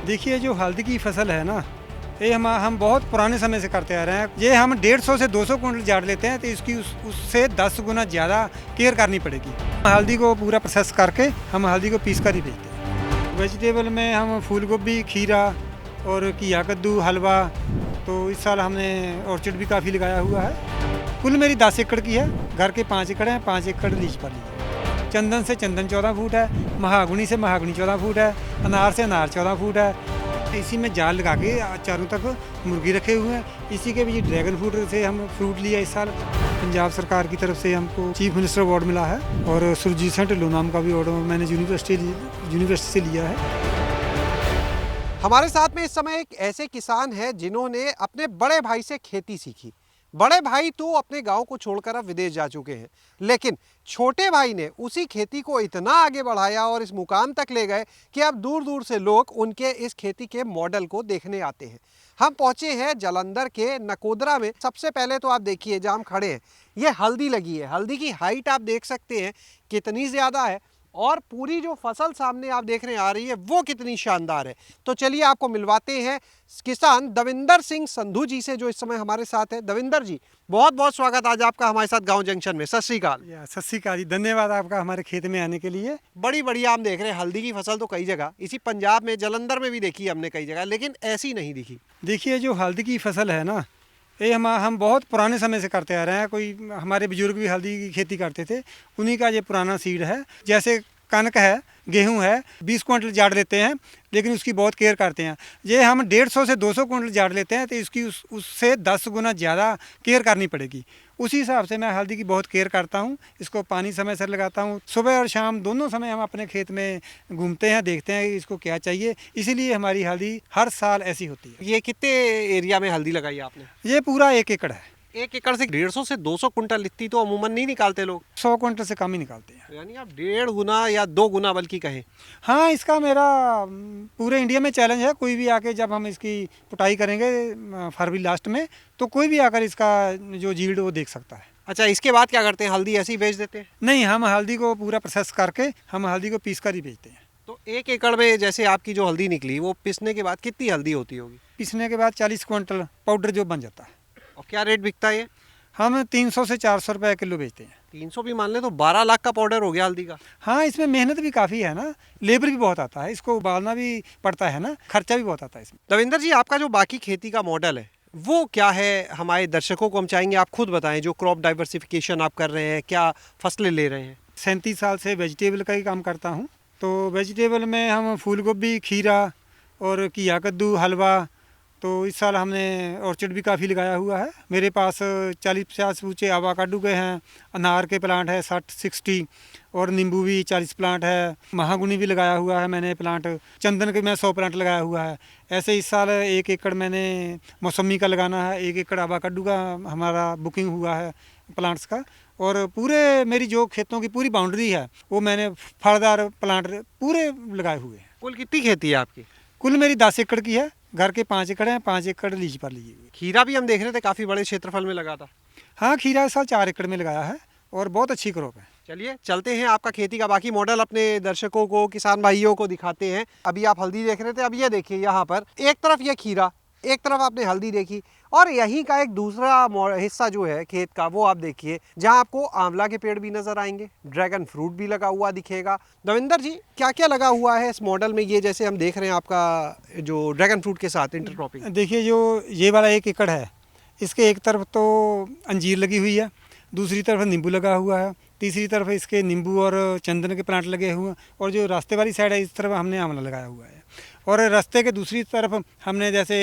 देखिए जो हल्दी की फसल है ना, ये हम बहुत पुराने समय से करते आ रहे हैं। ये हम 150 से 200 कुंटल झाड़ लेते हैं तो इसकी उससे 10 गुना ज़्यादा केयर करनी पड़ेगी। हल्दी को पूरा प्रोसेस करके हम हल्दी को पीस कर ही बेचते हैं। वेजिटेबल में हम फूल गोभी, खीरा और घिया, कद्दू, हलवा, तो इस साल हमने ऑर्चिड भी काफ़ी लगाया हुआ है। कुल मेरी 10 एकड़ की है, घर के 5 एकड़ हैं, 5 एकड़ लीज पर ली है। चंदन से चंदन 14 फुट है, महागुनी से महागुनी 14 फुट है, अनार से अनार 14 फुट है। इसी में जाल लगा के चारों तरफ मुर्गी रखे हुए हैं। इसी के भी ड्रैगन फ्रूट से हम फ्रूट लिया इस साल। पंजाब सरकार की तरफ से हमको चीफ मिनिस्टर अवार्ड मिला है और सुरजीत सिंह ढिल्लों नाम का भी अवार्ड मैंने यूनिवर्सिटी से लिया है। हमारे साथ में इस समय एक ऐसे किसान हैं जिन्होंने अपने बड़े भाई से खेती सीखी। बड़े भाई तो अपने गांव को छोड़कर अब विदेश जा चुके हैं, लेकिन छोटे भाई ने उसी खेती को इतना आगे बढ़ाया और इस मुकाम तक ले गए कि अब दूर दूर से लोग उनके इस खेती के मॉडल को देखने आते हैं। हम पहुंचे हैं जालंधर के नकोदरा में। सबसे पहले तो आप देखिए जहां हम खड़े हैं, ये हल्दी लगी है। हल्दी की हाइट आप देख सकते हैं कितनी ज़्यादा है और पूरी जो फसल सामने आप देखने आ रही है वो कितनी शानदार है। तो चलिए आपको मिलवाते हैं किसान दविंदर सिंह संधू जी से, जो इस समय हमारे साथ है। दविंदर जी, बहुत बहुत स्वागत आज आपका हमारे साथ गांव जंक्शन में। सत श्री अकाल। सत श्री अकाल जी, धन्यवाद आपका हमारे खेत में आने के लिए। बड़ी बढ़िया हम देख रहे हैं हल्दी की फसल तो कई जगह, इसी पंजाब में जालंधर में भी देखी है हमने कई जगह, लेकिन ऐसी नहीं दिखी। देखिए जो हल्दी की फसल है ना, ये हम बहुत पुराने समय से करते आ रहे हैं। कोई हमारे बुजुर्ग भी हल्दी की खेती करते थे, उन्हीं का ये पुराना सीड है। जैसे कनक है, गेहूं है, 20 कुंटल झाड़ लेते हैं, लेकिन उसकी बहुत केयर करते हैं। ये हम 150 से 200 कुंटल झाड़ लेते हैं तो इसकी उससे 10 गुना ज़्यादा केयर करनी पड़ेगी। उसी हिसाब से मैं हल्दी की बहुत केयर करता हूँ। इसको पानी समय से लगाता हूँ। सुबह और शाम दोनों समय हम अपने खेत में घूमते हैं, देखते हैं इसको क्या चाहिए। इसीलिए हमारी हल्दी हर साल ऐसी होती है। ये कितने एरिया में हल्दी लगाई आपने? ये पूरा 1 एकड़ है। 1 एकड़ से 150 से 200 कुंटल इतनी तो अमूमन नहीं निकालते लोग। 100 कुंटल से कम ही निकालते हैं। यानी आप 1.5 गुना या 2 गुना बल्कि कहें। हाँ, इसका मेरा पूरे इंडिया में चैलेंज है। कोई भी आके जब हम इसकी पुटाई करेंगे फरवरी लास्ट में, तो कोई भी आकर इसका जो यील्ड वो देख सकता है। अच्छा, इसके बाद क्या करते हैं? हल्दी ऐसे ही बेच देते हैं? नहीं, हम हल्दी को पूरा प्रोसेस करके हम हल्दी को पीस कर ही बेचते हैं। तो 1 एकड़ में जैसे आपकी जो हल्दी निकली, वो पीसने के बाद कितनी हल्दी होती होगी? पीसने के बाद 40 कुंटल पाउडर जो बन जाता है। और क्या रेट बिकता है ये? हम 300 से 400 रुपये किलो बेचते हैं। 300 भी मान ले तो 12 लाख का पाउडर हो गया हल्दी का। हाँ, इसमें मेहनत भी काफ़ी है ना, लेबर भी बहुत आता है, इसको उबालना भी पड़ता है ना, खर्चा भी बहुत आता है इसमें। दविंदर जी, आपका जो बाकी खेती का मॉडल है वो क्या है? हमारे दर्शकों को हम चाहेंगे आप खुद बताएं। जो क्रॉप डाइवर्सिफिकेशन आप कर रहे हैं, क्या फसलें ले रहे हैं? 37 साल से वेजिटेबल का ही काम करता हूँ। तो वेजिटेबल में हम फूल गोभी, खीरा और घिया, कद्दू, हलवा, तो इस साल हमने ऑर्चिड भी काफ़ी लगाया हुआ है। मेरे पास 40-50 ऊँचे आवाकाडो के हैं, अनार के प्लांट है 60-60, और नींबू भी 40 प्लांट है। महागुनी भी लगाया हुआ है मैंने प्लांट। चंदन के मैं 100 प्लांट लगाया हुआ है। ऐसे इस साल 1 एकड़ मैंने मौसमी का लगाना है, 1 एकड़ आवाकाडो का हमारा बुकिंग हुआ है प्लांट्स का। और पूरे मेरी जो खेतों की पूरी बाउंड्री है वो मैंने फलदार प्लांट पूरे लगाए हुए हैं। कुल कितनी खेती है आपकी? कुल मेरी 10 एकड़ की है, घर के 5 एकड़ हैं, 5 एकड़ लीज पर लिए हुए। खीरा भी हम देख रहे थे काफ़ी बड़े क्षेत्रफल में लगा था। हाँ, खीरा इस साल 4 एकड़ में लगाया है और बहुत अच्छी क्रॉप है। चलिए चलते हैं, आपका खेती का बाकी मॉडल अपने दर्शकों को, किसान भाइयों को दिखाते हैं। अभी आप हल्दी देख रहे थे, अब ये देखिए यहाँ पर एक तरफ ये खीरा, एक तरफ आपने हल्दी देखी, और यहीं का एक दूसरा हिस्सा जो है खेत का वो आप देखिए, जहां आपको आंवला के पेड़ भी नजर आएंगे, ड्रैगन फ्रूट भी लगा हुआ दिखेगा। दविंदर जी, क्या क्या लगा हुआ है इस मॉडल में? ये जैसे हम देख रहे हैं आपका जो ड्रैगन फ्रूट के साथ इंटरक्रॉपिंग। देखिए जो ये वाला 1 एकड़ है, इसके एक तरफ तो अंजीर लगी हुई है, दूसरी तरफ नींबू लगा हुआ है, तीसरी तरफ इसके नींबू और चंदन के प्लांट लगे हुए हैं, और जो रास्ते वाली साइड है इस तरफ हमने आंवला लगाया हुआ है, और रास्ते के दूसरी तरफ हमने जैसे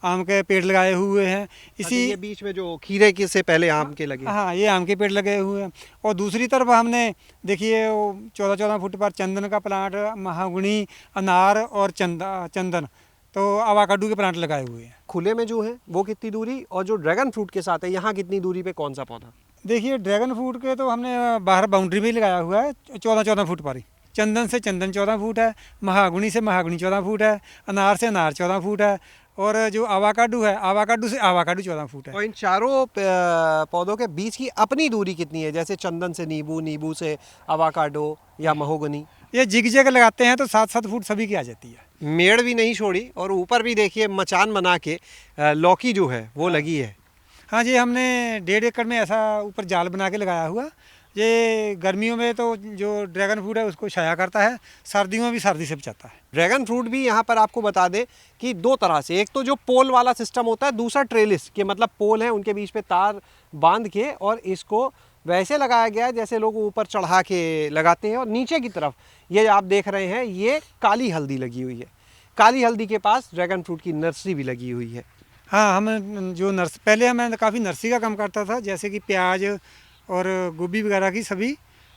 आम के पेड़ लगाए हुए हैं। इसी ये बीच में जो खीरे के से पहले आम के लगे। हाँ, ये आम के पेड़ लगे हुए हैं। और दूसरी तरफ हमने देखिए वो 14-14 फुट पर चंदन का प्लांट, महागुनी, अनार और चंदन, तो आवाकाडो के प्लांट लगाए हुए हैं। खुले में जो है वो कितनी दूरी, और जो ड्रैगन फ्रूट के साथ है यहाँ कितनी दूरी पे कौन सा पौधा? देखिए ड्रैगन फ्रूट के तो हमने बाहर बाउंड्री में ही लगाया हुआ है 14-14 फुट पर ही। चंदन से चंदन 14 फुट है, महागुनी से महागुनी 14 फुट है, अनार से अनार 14 फुट है, और जो आवाकाडो है, आवाकाडो से आवाकाडो 14 फुट है। और इन चारों पौधों के बीच की अपनी दूरी कितनी है? जैसे चंदन से नींबू, नींबू से आवाकाडो या महोगनी। ये जिग जैग लगाते हैं तो 7-7 फुट सभी की आ जाती है। मेड़ भी नहीं छोड़ी और ऊपर भी देखिए मचान बना के लौकी जो है वो लगी है। हाँ जी, हमने 1.5 एकड़ में ऐसा ऊपर जाल बना के लगाया हुआ। ये गर्मियों में तो जो ड्रैगन फ्रूट है उसको छाया करता है, सर्दियों में भी सर्दी से बचाता है। ड्रैगन फ्रूट भी यहाँ पर आपको बता दें कि दो तरह से, एक तो जो पोल वाला सिस्टम होता है, दूसरा ट्रेलिस के मतलब पोल है उनके बीच पे तार बांध के और इसको वैसे लगाया गया है जैसे लोग ऊपर चढ़ा के लगाते हैं। और नीचे की तरफ ये आप देख रहे हैं ये काली हल्दी लगी हुई है। काली हल्दी के पास ड्रैगन फ्रूट की नर्सरी भी लगी हुई है। हाँ, हम जो पहले मैं काफ़ी नर्सरी का काम करता था, जैसे कि प्याज और गोभी वगैरह की सभी,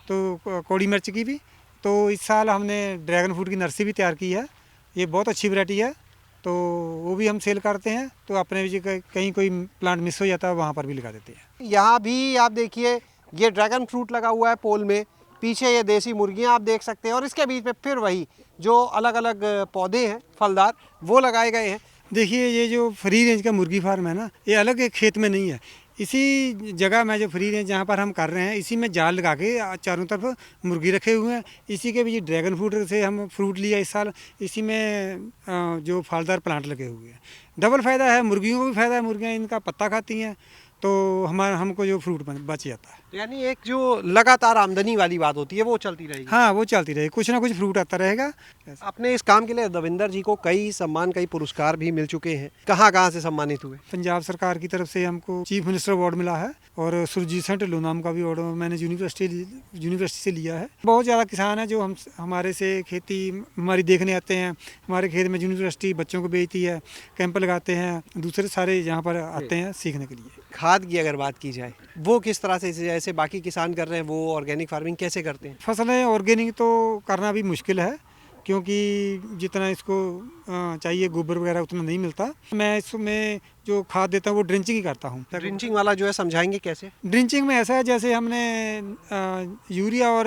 तो कौड़ी मिर्च की भी। तो इस साल हमने ड्रैगन फ्रूट की नर्सरी भी तैयार की है। ये बहुत अच्छी वैरायटी है, तो वो भी हम सेल करते हैं। तो अपने भी कहीं कोई प्लांट मिस हो जाता है वहाँ पर भी लगा देते हैं। यहाँ भी आप देखिए ये ड्रैगन फ्रूट लगा हुआ है पोल में, पीछे ये देसी मुर्गियाँ आप देख सकते हैं और इसके बीच में फिर वही जो अलग अलग पौधे हैं फलदार वो लगाए गए हैं। देखिए, ये जो फ्री रेंज का मुर्गी फार्म है ना, ये अलग एक खेत में नहीं है। इसी जगह में जो फ्री रेंज जहाँ पर हम कर रहे हैं, इसी में जाल लगा के चारों तरफ मुर्गी रखे हुए हैं। इसी के भी ड्रैगन फ्रूट से हम फ्रूट लिया इस साल, इसी में जो फलदार प्लांट लगे हुए हैं। डबल फ़ायदा है, मुर्गियों को भी फ़ायदा है, मुर्गियाँ इनका पत्ता खाती हैं, तो हमको जो फ्रूट बच जाता है। यानी एक जो लगातार आमदनी वाली बात होती है वो चलती रहेगी। हाँ, वो चलती रहेगी, कुछ ना कुछ फ्रूट आता रहेगा। अपने इस काम के लिए दविंदर जी को कई सम्मान, कई पुरस्कार भी मिल चुके हैं। कहाँ कहाँ से सम्मानित हुए? पंजाब सरकार की तरफ से हमको चीफ मिनिस्टर अवार्ड मिला है और सुरजीत सिंह ढिल्लों नाम का भी अवार्ड मैंने यूनिवर्सिटी से लिया है। बहुत ज़्यादा किसान हैं जो हमारे से खेती हमारी देखने आते हैं। हमारे खेत में यूनिवर्सिटी बच्चों को भेजती है, कैंप लगाते हैं, दूसरे सारे यहाँ पर आते हैं सीखने के लिए। खाद की अगर बात की जाए, वो किस तरह से, जैसे बाकी किसान कर रहे हैं, वो ऑर्गेनिक फार्मिंग कैसे करते हैं? फसलें ऑर्गेनिक तो करना भी मुश्किल है, क्योंकि जितना इसको चाहिए गोबर वगैरह उतना नहीं मिलता। मैं इसमें जो खाद देता हूँ वो ड्रिंचिंग ही करता हूँ। ड्रिंचिंग वाला जो है समझाएंगे कैसे? ड्रिंचिंग में ऐसा है, जैसे हमने यूरिया और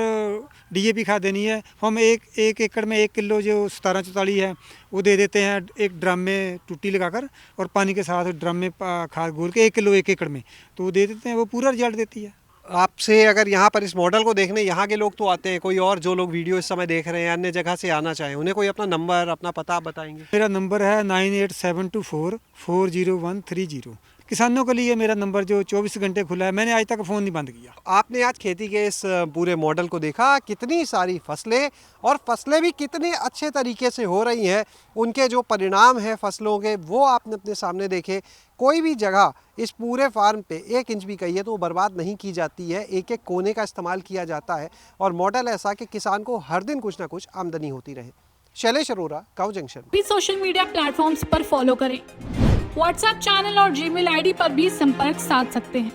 डीएपी खाद देनी है, हम एक एकड़ में 1 किलो जो 1744 है वो दे देते हैं एक ड्रम में टूटी लगाकर, और पानी के साथ ड्रम में खाद घोल के 1 किलो 1 एकड़ में तो वो दे देते हैं। वो पूरा रिजल्ट देती है। आपसे अगर यहाँ पर इस मॉडल को देखने यहाँ के लोग तो आते हैं, कोई और जो लोग वीडियो इस समय देख रहे हैं अन्य जगह से आना चाहें, उन्हें कोई अपना नंबर, अपना पता आप बताएंगे? मेरा नंबर है 9872440130। किसानों के लिए मेरा नंबर जो 24 घंटे खुला है, मैंने आज तक फ़ोन नहीं बंद किया। आपने आज खेती के इस पूरे मॉडल को देखा, कितनी सारी फसलें, और फसलें भी कितने अच्छे तरीके से हो रही हैं, उनके जो परिणाम हैं फसलों के वो आपने अपने सामने देखे। कोई भी जगह इस पूरे फार्म पे 1 इंच भी कहिए तो वो बर्बाद नहीं की जाती है, एक एक कोने का इस्तेमाल किया जाता है और मॉडल ऐसा कि किसान को हर दिन कुछ ना कुछ आमदनी होती रहे। शैलेश अरोरा, काऊ जंक्शन। भी सोशल मीडिया प्लेटफॉर्म्स पर फॉलो करें, व्हाट्सएप चैनल और जीमेल आईडी पर भी संपर्क साध सकते हैं।